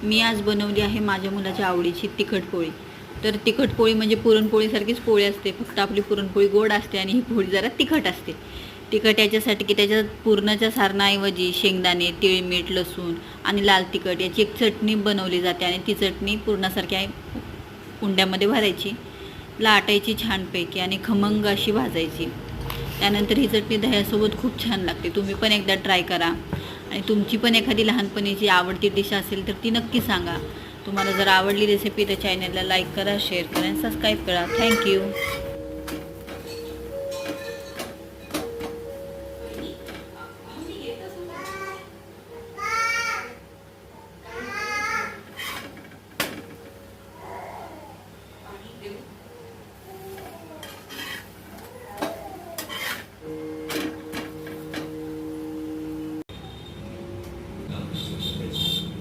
मी आज बनवली आहे माझ्या मुलाच्या आवडीची तिखट पोळी। तर तिखट पोळी म्हणजे पुरणपोळीसारखीच पोळी असते, फक्त आपली पुरणपोळी गोड असते आणि ही पोळी जरा तिखट असते। तिखट याच्यासाठी की त्याच्यात पुरणाच्या सारणाऐवजी शेंगदाणे, तीळ, मीठ, लसूण आणि लाल तिखट याची एक चटणी बनवली जाते आणि ती चटणी पुरणासारख्या उंड्यामध्ये भरायची, लाटायची छानपैकी आणि खमंग अशी भाजायची। त्यानंतर ही चटणी दह्यासोबत खूप छान लागते। तुम्ही पण एकदा ट्राय करा आणि तुमची पण एखादी लहानपणीची आवडती डिश असेल तर ती नक्की सांगा। तुम्हाला जर आवडली रेसिपी तर चॅनलला लाईक करा, शेअर करा आणि सबस्क्राईब करा। थँक्यू।